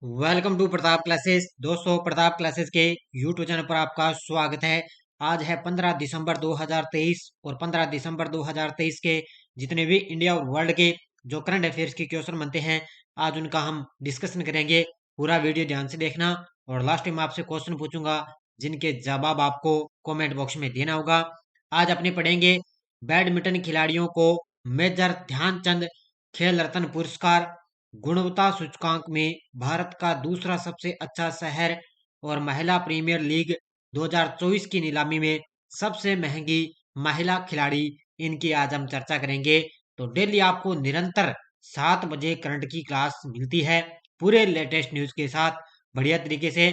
Welcome to Pratap classes. दोस्तों, Pratap classes के YouTube channel पर आपका स्वागत है। आज है 15 दिसंबर 2023 और 15 दिसंबर 2023 के जितने भी इंडिया और वर्ल्ड के जो करंट अफेयर्स के क्वेश्चन बनते हैं, आज उनका हम डिस्कशन करेंगे। पूरा वीडियो ध्यान से देखना और लास्ट में आपसे क्वेश्चन पूछूंगा जिनके जवाब आपको कमेंट बॉक्स में देना होगा। आज अपने पढ़ेंगे बैडमिंटन खिलाड़ियों को मेजर ध्यानचंद खेल रत्न पुरस्कार, गुणवत्ता सूचकांक में भारत का दूसरा सबसे अच्छा शहर और महिला प्रीमियर लीग 2024 की नीलामी में सबसे महंगी महिला खिलाड़ी, इनकी आज हम चर्चा करेंगे। तो डेली आपको निरंतर 7 बजे करंट की क्लास मिलती है पूरे लेटेस्ट न्यूज के साथ बढ़िया तरीके से।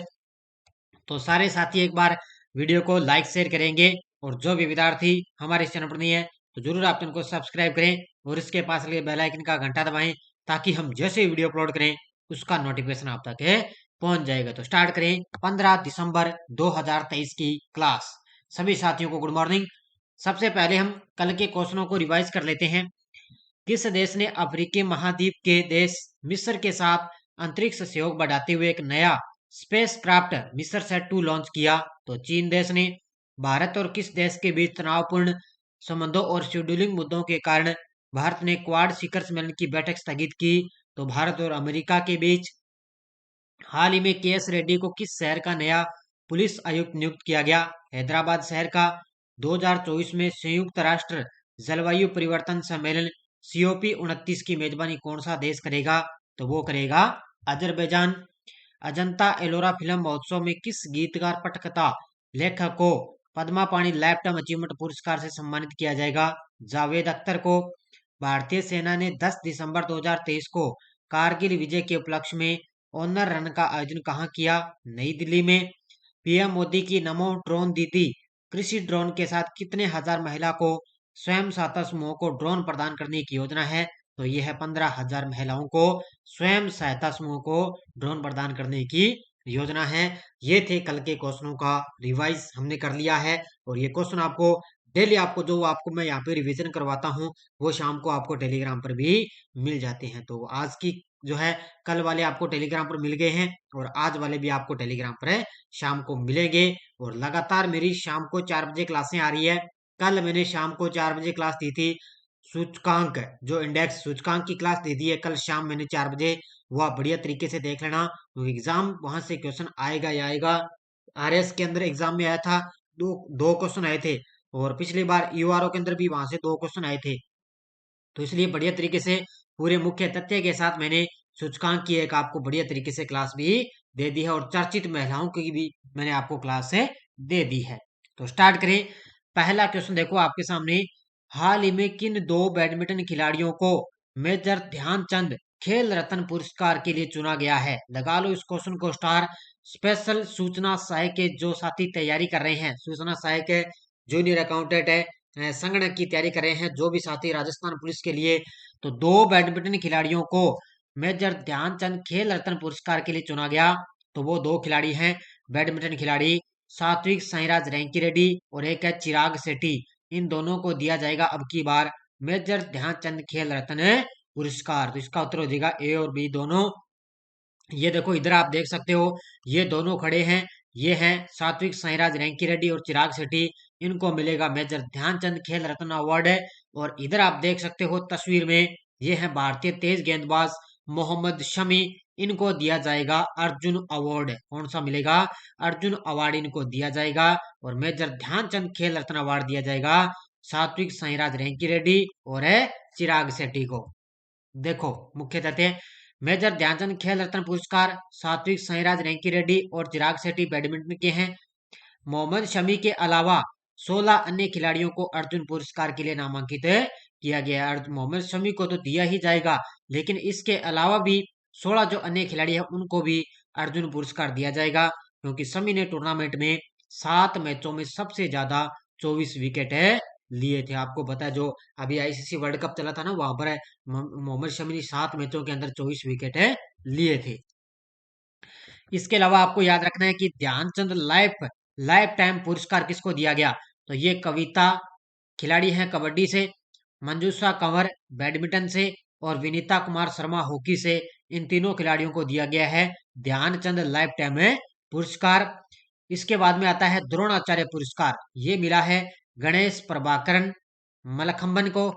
तो सारे साथी एक बार वीडियो को लाइक शेयर करेंगे और जो भी विद्यार्थी हमारे इस चैनल पर नहीं है तो जरूर आप चैनल को सब्सक्राइब करें और इसके पास लगे बेल आइकन का घंटा दबाएं ताकि हम जैसे वीडियो अपलोड करें उसका नोटिफिकेशन आप तक पहुंच जाएगा। तो स्टार्ट करें 15 दिसंबर 2023 की क्लास। सभी साथियों को गुड मॉर्निंग। सबसे पहले हम कल के क्वेश्चनों को रिवाइज कर लेते हैं। किस देश ने अफ्रीकी महाद्वीप के देश मिस्र के साथ अंतरिक्ष सहयोग बढ़ाते हुए एक नया स्पेस क्राफ्ट मिस्र सेट 2 लॉन्च किया? तो चीन देश ने। भारत और किस देश के बीच तनावपूर्ण संबंधों और शेड्यूलिंग मुद्दों के कारण भारत ने क्वाड शिखर सम्मेलन की बैठक स्थगित की? तो भारत और अमेरिका के बीच। हाल ही में केएस रेड्डी को किस शहर का नया पुलिस आयुक्त नियुक्त किया गया? हैदराबाद शहर का। 2024 में संयुक्त राष्ट्र जलवायु परिवर्तन सम्मेलन COP29 की मेजबानी कौन सा देश करेगा? तो वो करेगा अजरबैजान। अजंता एलोरा फिल्म महोत्सव में किस गीतकार पटकथा लेखक को पद्मा पाणी लाइफ टाइम अचीवमेंट पुरस्कार से सम्मानित किया जाएगा? जावेद अख्तर को। भारतीय सेना ने 10 दिसंबर 2023 को कारगिल विजय के उपलक्ष्य में ऑनर रन का आयोजन कहाँ किया? नई दिल्ली में। पीएम मोदी की नमो ड्रोन दीदी कृषि ड्रोन के साथ कितने हजार महिला को स्वयं सहायता समूह को ड्रोन प्रदान करने की योजना है? तो यह है 15,000 महिलाओं को स्वयं सहायता समूह को ड्रोन प्रदान करने की योजना है। ये थे कल के क्वेश्चनों का रिवाइज हमने कर लिया है और ये क्वेश्चन आपको डेली आपको जो आपको मैं यहाँ पे रिवीजन करवाता हूँ वो शाम को आपको टेलीग्राम पर भी मिल जाते हैं। तो आज की जो है कल वाले आपको टेलीग्राम पर मिल गए हैं और आज वाले भी आपको टेलीग्राम पर शाम को मिलेंगे। और लगातार मेरी शाम को 4 बजे क्लासें आ रही है। कल मैंने शाम को 4 बजे क्लास दी थी सूचकांक, जो इंडेक्स सूचकांक की क्लास दे दी है कल शाम मैंने 4 बजे। वो आप बढ़िया तरीके से देख लेना। तो एग्जाम वहां से क्वेश्चन आएगा ही आएगा। आरएस के अंदर एग्जाम में आया था, दो दो क्वेश्चन आए थे और पिछली बार यूआरओ के अंदर भी वहां से 2 क्वेश्चन आए थे। तो इसलिए बढ़िया तरीके से पूरे मुख्य तथ्य के साथ मैंने सूचकांक की एक आपको बढ़िया तरीके से क्लास भी दे दी है और चर्चित महिलाओं की भी मैंने आपको क्लास से दे दी है। तो स्टार्ट करें। पहला क्वेश्चन देखो आपके सामने। हाल ही में किन 2 बैडमिंटन खिलाड़ियों को मेजर ध्यानचंद खेल रत्न पुरस्कार के लिए चुना गया है? लगा लो इस क्वेश्चन को स्टार। स्पेशल सूचना सहायक के जो साथी तैयारी कर रहे हैं, सूचना सहायक है, जूनियर अकाउंटेंट है, संगणक की तैयारी कर रहे हैं जो भी साथी राजस्थान पुलिस के लिए, तो 2 बैडमिंटन खिलाड़ियों को मेजर ध्यानचंद खेल रत्न पुरस्कार के लिए चुना गया। तो वो 2 खिलाड़ी हैं बैडमिंटन खिलाड़ी, सात्विक साईराज रैंकी रेड्डी और एक है चिराग शेट्टी। इन दोनों को दिया जाएगा अब की बार मेजर ध्यानचंद खेल रत्न पुरस्कार। तो इसका उत्तर हो जाएगा ए और बी दोनों। ये देखो इधर आप देख सकते हो ये दोनों खड़े हैं, ये हैं सात्विक साईराज रैंकी रेड्डी और चिराग शेट्टी। इनको मिलेगा मेजर ध्यानचंद खेल रत्न अवार्ड है। और इधर आप देख सकते हो तस्वीर में ये है भारतीय तेज गेंदबाज मोहम्मद शमी। इनको दिया जाएगा अर्जुन अवार्ड। कौन सा मिलेगा? अर्जुन अवार्ड इनको दिया जाएगा। और मेजर ध्यानचंद खेल रत्न अवार्ड दिया जाएगा सात्विक साईराज रैंकी रेड्डी और चिराग शेट्टी को। देखो मुख्य तथ्य, मेजर ध्यानचंद खेल रत्न पुरस्कार सात्विक साईराज रैंकी रेड्डी और चिराग शेट्टी बैडमिंटन के हैं। मोहम्मद शमी के अलावा 16 अन्य खिलाड़ियों को अर्जुन पुरस्कार के लिए नामांकित किया गया है। मोहम्मद शमी को तो दिया ही जाएगा लेकिन इसके अलावा भी 16 जो अन्य खिलाड़ी हैं उनको भी अर्जुन पुरस्कार दिया जाएगा क्योंकि शमी ने टूर्नामेंट में 7 मैचों में सबसे ज्यादा 24 विकेट लिए थे। आपको पता है जो अभी आईसीसी वर्ल्ड कप चला था ना, वहां पर मोहम्मद शमी ने 7 मैचों के अंदर 24 विकेट लिए थे। इसके अलावा आपको याद रखना है कि ध्यानचंद लाइफ लाइफ टाइम पुरस्कार किसको दिया गया? तो ये कविता खिलाड़ी हैं कबड्डी से, मंजूषा कंवर बैडमिंटन से और विनीता कुमार शर्मा हॉकी से। इन तीनों खिलाड़ियों को दिया गया है ध्यानचंद लाइफ टाइम पुरस्कार। इसके बाद में आता है द्रोणाचार्य पुरस्कार, ये मिला है गणेश प्रभाकरन मलखंबन को,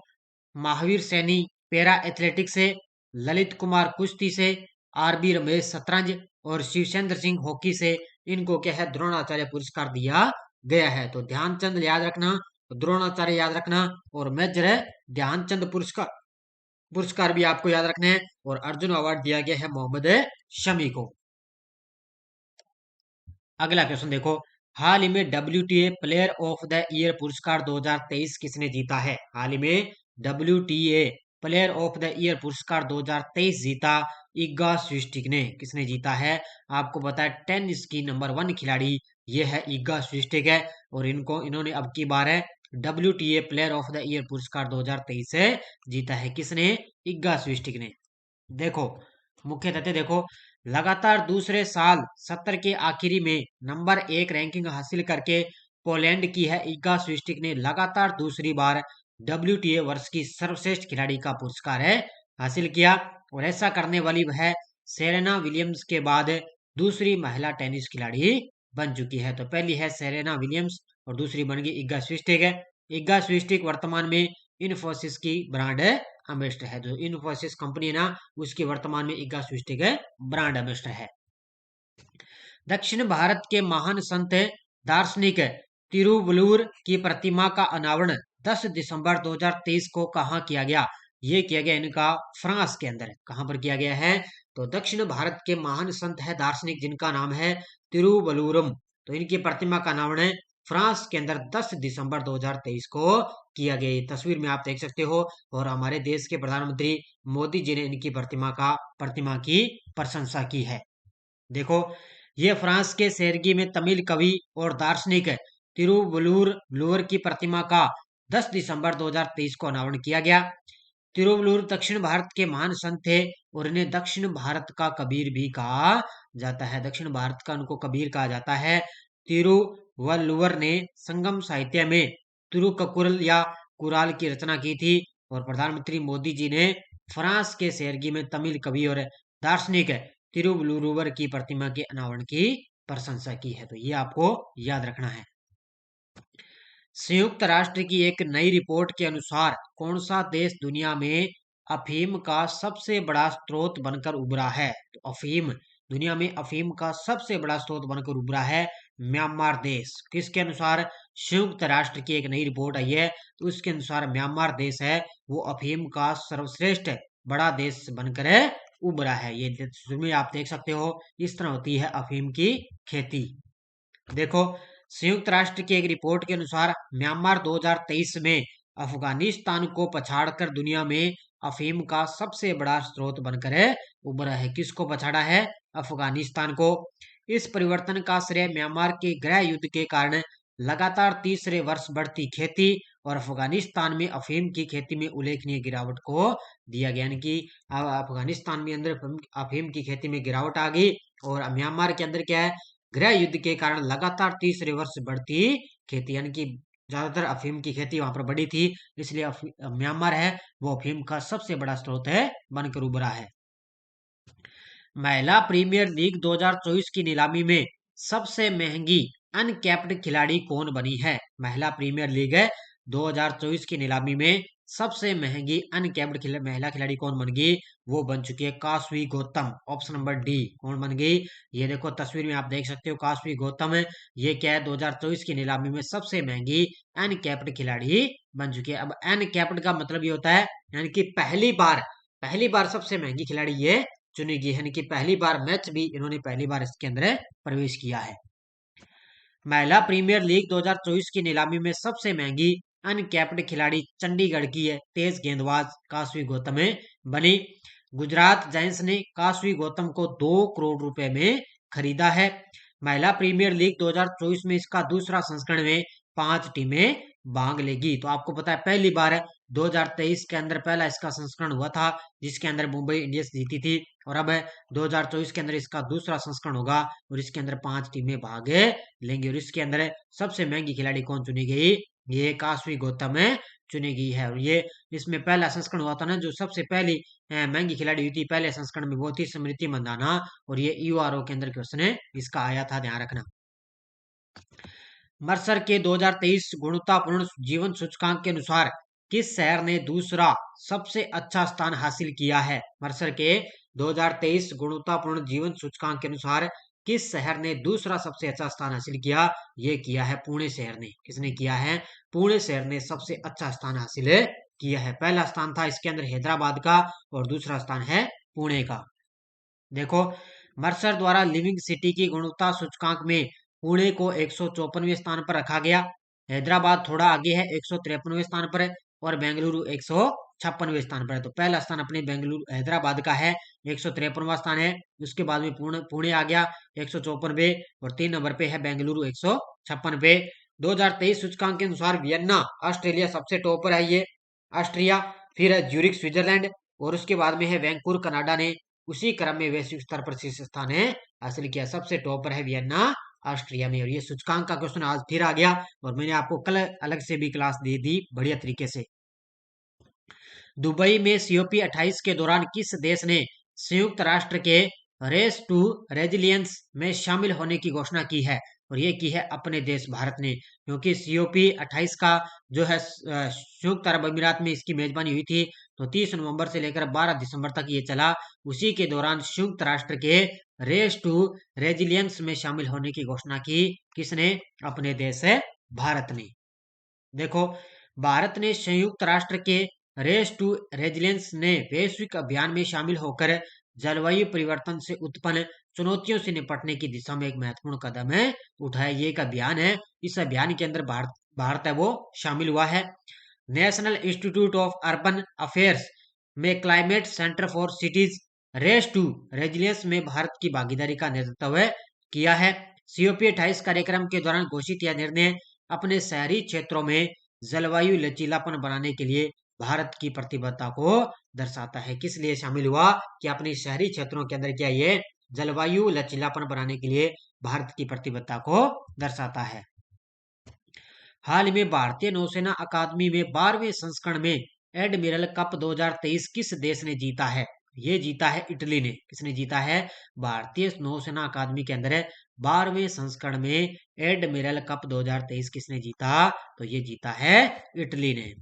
महावीर सैनी पैरा एथलेटिक्स से, ललित कुमार कुश्ती से, आरबी रमेश शतरंज और शिवचंद्र सिंह हॉकी से इनको क्या है द्रोणाचार्य पुरस्कार दिया गया है। तो ध्यानचंद याद रखना, द्रोणाचार्य याद रखना और मेजर है ध्यानचंद पुरस्कार पुरस्कार भी आपको याद रखने हैं। और अर्जुन अवार्ड दिया गया है मोहम्मद शमी को। अगला क्वेश्चन देखो, हाल ही में WTA player of the year पुरस्कार 2023 किसने जीता है? हाल ही में WTA player of the year पुरस्कार 2023 जीता इग्गा स्विस्टिक ने। किसने जीता है? आपको पता है टेनिस की नंबर 1 खिलाड़ी ये है इग्गा स्विस्टिक है, और इन्होंने अब की बार है WTA player of the year पुरस्कार 2023 से जीता है। किसने? इग्गा स्विस्टिक ने। देखो मुख्य तथ्य देखो, लगातार दूसरे साल सत्र के आखिरी में नंबर 1 रैंकिंग हासिल करके पोलैंड की है इग्गा स्विस्टिक ने लगातार दूसरी बार WTA वर्ष की सर्वश्रेष्ठ खिलाड़ी का पुरस्कार है हासिल किया, और ऐसा करने वाली वह सेरेना विलियम्स के बाद दूसरी महिला टेनिस खिलाड़ी बन चुकी है। तो पहली है सेरेना विलियम्स और दूसरी बन गई इग्गा स्विस्टिक है। इग्गा स्विस्टिक वर्तमान में इन्फोसिस की ब्रांड एम्बेसडर है। जो इन्फोसिस कंपनी है ना, उसकी वर्तमान में इग्गा स्विस्टिक ब्रांड एम्बेसडर है। दक्षिण भारत के महान संत दार्शनिक तिरुवल्लुवर की प्रतिमा का अनावरण 10 दिसंबर 2023 को कहाँ किया गया? ये किया गया इनका फ्रांस के अंदर। कहाँ पर किया गया है? तो दक्षिण भारत के महान संत है दार्शनिक जिनका नाम है तिरुवल्लुवरम, तो इनकी प्रतिमा का अनावरण फ्रांस के अंदर 10 दिसंबर 2023 को किया गया। ये तस्वीर में आप देख सकते हो, और हमारे देश के प्रधानमंत्री मोदी जी ने इनकी प्रतिमा की प्रशंसा की है। देखो ये फ्रांस के सेरगी में तमिल कवि और दार्शनिक तिरुवल्लुवर की प्रतिमा का 10 दिसंबर 2023 को अनावरण किया गया। तिरुवल्लुवर दक्षिण भारत के महान संत थे, और इन्हें दक्षिण भारत का कबीर भी कहा जाता है। दक्षिण भारत का उनको कबीर कहा जाता है। तिरुवल्लुवर ने संगम साहित्य में तिरुक्कुरल या कुराल की रचना की थी, और प्रधानमंत्री मोदी जी ने फ्रांस के सेरगी में तमिल कवि और दार्शनिक तिरुवल्लुवर की प्रतिमा के अनावरण की प्रशंसा की है। तो ये आपको याद रखना है। संयुक्त राष्ट्र की एक नई रिपोर्ट के अनुसार कौन सा देश दुनिया में अफीम का सबसे बड़ा स्रोत बनकर उभरा है? तो अफीम दुनिया में अफीम का सबसे बड़ा स्रोत बनकर उभरा है म्यांमार देश। किसके अनुसार? संयुक्त राष्ट्र की एक नई रिपोर्ट आई है, तो उसके अनुसार म्यांमार देश है वो अफीम का सर्वश्रेष्ठ बड़ा देश बनकर उभरा है। ये तस्वीर में आप देख सकते हो, इस तरह होती है अफीम की खेती। देखो संयुक्त राष्ट्र की एक रिपोर्ट के अनुसार म्यांमार 2023 में अफगानिस्तान को पछाड़कर दुनिया में अफीम का सबसे बड़ा स्रोत बनकर उभरा है। किसको पछाड़ा है? अफगानिस्तान को। इस परिवर्तन का श्रेय म्यांमार के गृह युद्ध के कारण लगातार तीसरे वर्ष बढ़ती खेती और अफगानिस्तान में अफीम की खेती में उल्लेखनीय गिरावट को दिया गया। यानी कि अफगानिस्तान में अंदर अफीम की खेती में गिरावट आ गई, और म्यांमार के अंदर क्या है, गृह युद्ध के कारण लगातार तीसरे वर्ष बढ़ती खेती, यानी कि ज्यादातर अफीम की खेती वहां पर बढ़ी थी, इसलिए म्यांमार है वो अफीम का सबसे बड़ा स्रोत है बनकर उभरा है। महिला प्रीमियर लीग 2024 की नीलामी में सबसे महंगी अनकैप्ड खिलाड़ी कौन बनी है? महिला प्रीमियर लीग 2024 की नीलामी में सबसे महंगी अनकैप्ड महिला खिलाड़ी कौन बन गई? वो बन चुकी है Kashvi Gautam. Option number D. कौन बन गई? ये देखो तस्वीर में आप देख सकते हो, काशवी गौतम है। ये क्या है? 2024 की नीलामी में सबसे महंगी अनकैप्ड खिलाड़ी बन चुकी है। अब अनकैप्ड का मतलब ये होता है यानी कि पहली बार सबसे महंगी खिलाड़ी ये चुनी गई है, यानी कि पहली बार मैच भी इन्होंने पहली बार इसके अंदर प्रवेश किया है। महिला प्रीमियर लीग 2024 की नीलामी में सबसे महंगी अनकैप्ड खिलाड़ी चंडीगढ़ की है तेज गेंदबाज काशवी गौतम बनी। गुजरात जायंट्स ने काशवी गौतम को 2 करोड़ रुपए में खरीदा है। महिला प्रीमियर लीग 2024 में इसका दूसरा संस्करण में 5 टीमें भाग लेगी। तो आपको पता है पहली बार 2023 के अंदर पहला इसका संस्करण हुआ था, जिसके अंदर मुंबई इंडियंस जीती थी, और अब 2024 के अंदर इसका दूसरा संस्करण होगा, और इसके अंदर 5 टीमें भाग लेंगी। और इसके अंदर सबसे महंगी खिलाड़ी कौन चुनी गई? ये 21वीं गौतम में चुनी गई है। और ये इसमें पहला संस्करण हुआ था ना, जो सबसे पहली महंगी खिलाड़ी हुई थी पहले संस्करण में, वो थी स्मृति मंदाना। और ये यूआरओ के अंदर क्वेश्चन इसका आया था, ध्यान रखना। मर्सर के 2023 गुणवत्तापूर्ण जीवन सूचकांक के अनुसार किस शहर ने दूसरा सबसे अच्छा स्थान हासिल किया है? मर्सर के 2023 गुणवत्तापूर्ण जीवन सूचकांक के अनुसार किस शहर ने दूसरा सबसे अच्छा स्थान हासिल किया? ये किया है पुणे शहर ने। किसने किया है? पुणे शहर ने सबसे अच्छा स्थान हासिल किया है। पहला स्थान था इसके अंदर हैदराबाद का और दूसरा स्थान है पुणे का। देखो, मर्सर द्वारा लिविंग सिटी की गुणवत्ता सूचकांक में पुणे को 154वें स्थान पर रखा गया। हैदराबाद थोड़ा आगे है, 153वें स्थान पर है। और बेंगलुरु 156वें स्थान पर है। तो पहला स्थान अपने बेंगलुरु हैदराबाद का है, 153वां स्थान है। उसके बाद में पुणे पुणे आ गया 154वें, और 3 नंबर पे है बेंगलुरु 156वें। 2023 सूचकांक के अनुसार वियन्ना ऑस्ट्रेलिया सबसे टॉप पर है, ये ऑस्ट्रिया। फिर है ज्यूरिख स्विट्जरलैंड, और उसके बाद में है वैंकूवर कनाडा ने उसी क्रम में वैश्विक स्तर पर शीर्ष स्थान है हासिल किया। सबसे टॉप पर है वियन्ना ऑस्ट्रिया में। और ये सूचकांक का क्वेश्चन आज फिर आ गया, और मैंने आपको कल अलग से भी क्लास दे दी बढ़िया तरीके से। दुबई में COP 28 के दौरान किस देश ने संयुक्त राष्ट्र के रेस टू रेजिलियंस में शामिल होने की घोषणा की है? और ये की है अपने देश भारत ने, क्योंकि COP 28 का जो है संयुक्त अरब अमीरात में इसकी मेजबानी हुई थी। तो 30 नवंबर से लेकर 12 दिसंबर तक ये चला। उसी के दौरान संयुक्त राष्ट्र के रेस टू रेजिलियंस में शामिल होने की घोषणा की किसने? अपने देश है भारत ने। देखो, भारत ने संयुक्त राष्ट्र के रेस टू रेजिलियंस ने वैश्विक अभियान में शामिल होकर जलवायु परिवर्तन से उत्पन्न चुनौतियों से निपटने की दिशा में एक महत्वपूर्ण कदम है उठाया। ये एक अभियान है, इस अभियान के अंदर भारत है वो शामिल हुआ है। National institute of urban affairs में climate centre for cities race to resilience में भारत की भागीदारी का नेतृत्व किया है। COP 28 कार्यक्रम के दौरान घोषित यह निर्णय अपने शहरी क्षेत्रों में जलवायु लचीलापन बनाने के लिए भारत की प्रतिबद्धता को दर्शाता है। किस लिए शामिल हुआ? कि अपने शहरी क्षेत्रों के अंदर क्या ये जलवायु लचीलापन बनाने के लिए भारत की प्रतिबद्धता को दर्शाता है। हाल ही में भारतीय नौसेना अकादमी में 12वें संस्करण में एडमिरल कप 2023 किस देश ने जीता है? ये जीता है इटली ने। किसने जीता है? भारतीय नौसेना अकादमी के अंदर 12वें संस्करण में एडमिरल कप 2023 किसने जीता? तो ये जीता है इटली ने।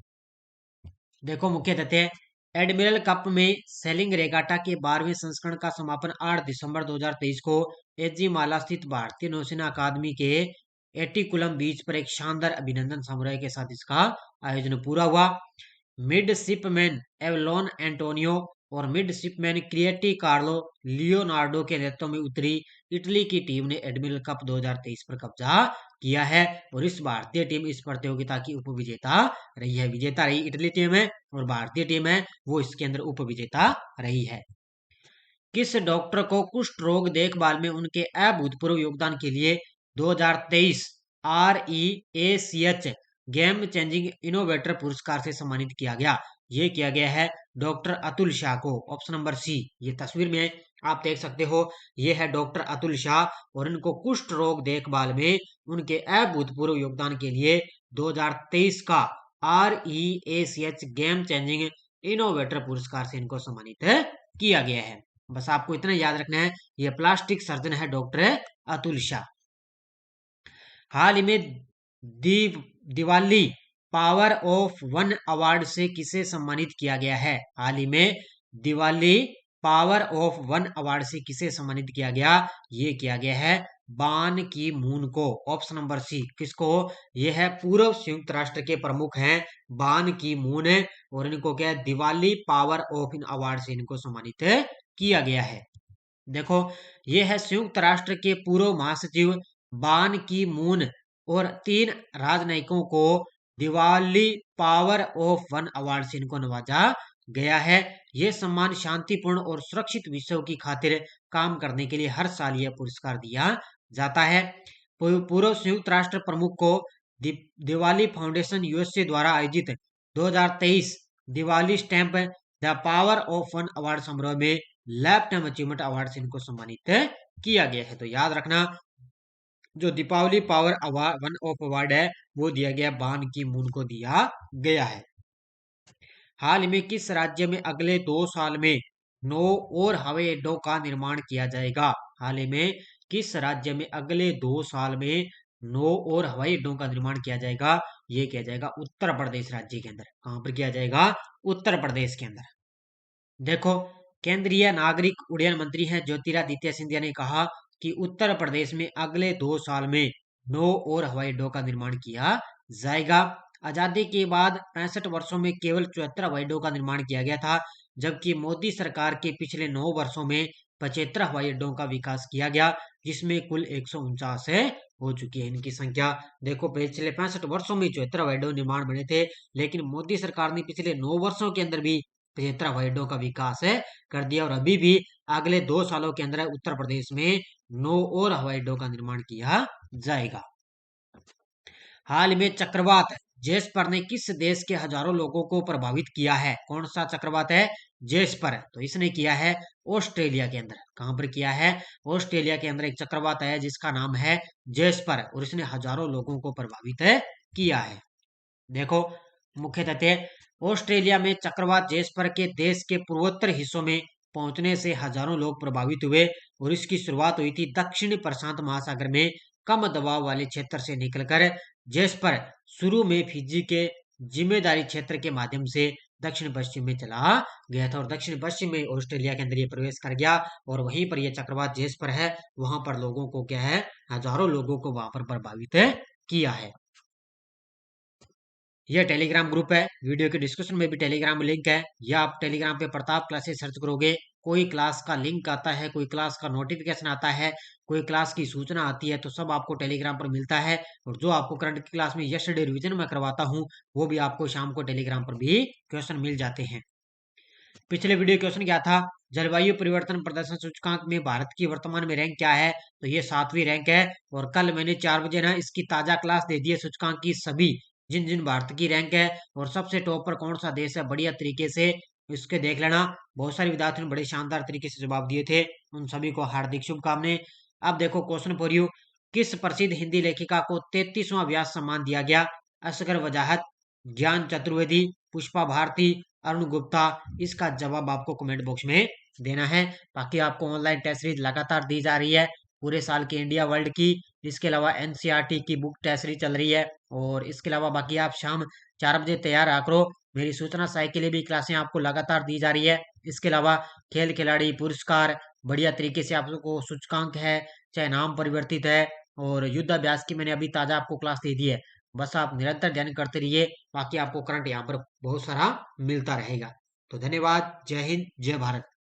देखो, मुख्य तथ्य, एडमिरल कप में सेलिंग रेगाटा के 12वें संस्करण का समापन 8 दिसंबर 2023 को एजीमाला स्थित भारतीय नौसेना अकादमी के एटिकुलम बीच पर एक शानदार अभिनंदन समारोह के साथ इसका आयोजन पूरा हुआ। मिडशिपमैन एवलोन एंटोनियो और मिडशिपमैन क्रिएटी कार्लो लियोनार्डो के नेतृत्व में उतरी इटली की टीम ने एडमिरल कप 2023 पर कब्जा किया है। और इस भारतीय टीम इस प्रतियोगिता की उपविजेता रही है। विजेता रही इटली टीम है, और भारतीय टीम है वो इसके अंदर उपविजेता रही है। किस डॉक्टर को कुष्ठ रोग देखभाल में उनके अभूतपूर्व योगदान के लिए 2023 REACH गेम चेंजिंग इनोवेटर पुरस्कार से सम्मानित किया गया? ये किया गया है डॉक्टर अतुल शाह को। Option number C. ये तस्वीर में आप देख सकते हो, ये है डॉक्टर अतुल शाह, और इनको कुष्ठ रोग देखभाल में उनके अभूतपूर्व योगदान के लिए 2023 का REACH गेम चेंजिंग इनोवेटर पुरस्कार से इनको सम्मानित किया गया है। बस आपको इतना याद रखना है, ये प्लास्टिक सर्जन है डॉक्टर अतुल शाह। हाल ही में Diwali power of one award से किसे सम्मानित किया गया है? हाल ही में Diwali power of one award से किसे सम्मानित किया गया? ये किया गया है बान की मून को। Option number C. किसको? ये है पूर्व संयुक्त राष्ट्र के प्रमुख हैं बान की मून, और इनको क्या है Diwali power of in award से इनको सम्मानित किया गया है। देखो, ये है संयुक्त राष्ट्र के पूर्व महासचिव बान की मून और 3 राजनयिकों को Diwali power of one award से इनको नवाजा गया है। यह सम्मान शांतिपूर्ण और सुरक्षित विश्व की खातिर काम करने के लिए हर साल यह पुरस्कार दिया जाता है। पूर्व संयुक्त राष्ट्र प्रमुख को दिवाली फाउंडेशन USA द्वारा आयोजित 2023 Diwali stamp the power of one award समारोह में लाइफ टाइम अचीवमेंट अवार्ड से इनको सम्मानित किया गया है। तो याद रखना, जो Deepawali power award one of award है वो दिया गया बान की मून को दिया गया है। हाल में किस राज्य में अगले 2 साल में 9 और हवाई अड्डों का निर्माण किया जाएगा? हाल ही में किस राज्य में अगले 2 साल में 9 और हवाई अड्डों का निर्माण किया जाएगा? ये किया जाएगा उत्तर प्रदेश राज्य के अंदर। कहां पर किया जाएगा? उत्तर प्रदेश के अंदर। देखो, केंद्रीय नागरिक उड्डयन मंत्री हैं ज्योतिरादित्य सिंधिया ने कहा कि उत्तर प्रदेश में अगले 2 साल में 9 और हवाई अड्डों का निर्माण किया जाएगा। आजादी के बाद 65 वर्षों में केवल 74 हवाई अड्डों का निर्माण किया गया था, जबकि मोदी सरकार के पिछले 9 वर्षों में 75 हवाई अड्डों का विकास किया गया, जिसमें कुल 149 है हो चुकी है इनकी संख्या। देखो, पिछले 65 वर्षों में 74 हवाई अड्डों निर्माण बने थे, लेकिन मोदी सरकार ने पिछले 9 वर्षों के अंदर भी 75 हवाई अड्डों का विकास है कर दिया, और अभी भी अगले 2 सालों के अंदर उत्तर प्रदेश में 9 और हवाई अड्डों का निर्माण किया जाएगा। हाल में चक्रवात जेस्पर ने किस देश के हजारों लोगों को प्रभावित किया है? कौन सा चक्रवात है? जेस्पर। तो इसने किया है ऑस्ट्रेलिया के अंदर। कहां पर किया है? ऑस्ट्रेलिया के अंदर एक चक्रवात है जिसका नाम है जेस्पर, और इसने हजारों लोगों को प्रभावित किया है। देखो, मुख्य तथ्य, ऑस्ट्रेलिया में चक्रवात जेस्पर के देश के पूर्वोत्तर हिस्सों में पहुंचने से हजारों लोग प्रभावित हुए, और इसकी शुरुआत हुई थी दक्षिण प्रशांत महासागर में कम दबाव वाले क्षेत्र से निकलकर। जेस्पर शुरू में फिजी के जिम्मेदारी क्षेत्र के माध्यम से दक्षिण पश्चिम में चला गया था, और दक्षिण पश्चिम में ऑस्ट्रेलिया के अंदर ये प्रवेश कर गया, और वहीं पर यह चक्रवात जेस्पर है, वहां पर लोगों को क्या है, हजारों लोगों को वहां पर प्रभावित किया है। यह टेलीग्राम ग्रुप है, वीडियो के डिस्क्रिप्शन में भी टेलीग्राम लिंक है, या आप टेलीग्राम पे प्रताप क्लासेस सर्च करोगे, कोई क्लास का लिंक आता है, कोई क्लास का नोटिफिकेशन आता है, कोई क्लास की सूचना आती है, तो सब आपको टेलीग्राम पर मिलता है। और जो आपको करंट की क्लास में यस्टरडे रिवीजन में करवाता हूँ, वो भी आपको शाम को टेलीग्राम पर भी क्वेश्चन मिल जाते हैं। पिछले वीडियो क्वेश्चन क्या था? जलवायु परिवर्तन प्रदर्शन सूचकांक में भारत की वर्तमान में रैंक क्या है? तो ये 7वीं रैंक है, और कल मैंने 4 बजे ना इसकी ताजा क्लास दे दी है सूचकांक की, सभी जिन जिन भारत की रैंक है और सबसे टॉप पर कौन सा देश है, बढ़िया तरीके से इसके देख लेना। बहुत सारे विद्यार्थियों ने बड़े शानदार तरीके से जवाब दिए थे, उन सभी को हार्दिक शुभकामनाएं। अब देखो क्वेश्चन फॉर यू, किस प्रसिद्ध हिंदी लेखिका को 33वां व्यास सम्मान दिया गया? असगर वजाहत, ज्ञान चतुर्वेदी, पुष्पा भारती, अरुण गुप्ता। इसका जवाब आपको कमेंट बॉक्स में देना है। बाकी आपको ऑनलाइन टेस्ट सीरीज लगातार दी जा रही है पूरे साल की इंडिया वर्ल्ड की, इसके अलावा एनसीईआरटी की बुक टेस्ट सीरीज चल रही है, और इसके अलावा बाकी आप शाम 4 बजे तैयार रहा करो। मेरी सूचना सहायक के लिए भी क्लासें आपको लगातार दी जा रही है। इसके अलावा खेल खिलाड़ी पुरस्कार बढ़िया तरीके से आपको सूचकांक है, चाहे नाम परिवर्तित है, और युद्धाभ्यास की मैंने अभी ताजा आपको क्लास दे दी है। बस आप निरंतर ध्यान करते रहिए, बाकी आपको करंट यहाँ पर बहुत सारा मिलता रहेगा। तो धन्यवाद, जय हिंद, जय भारत।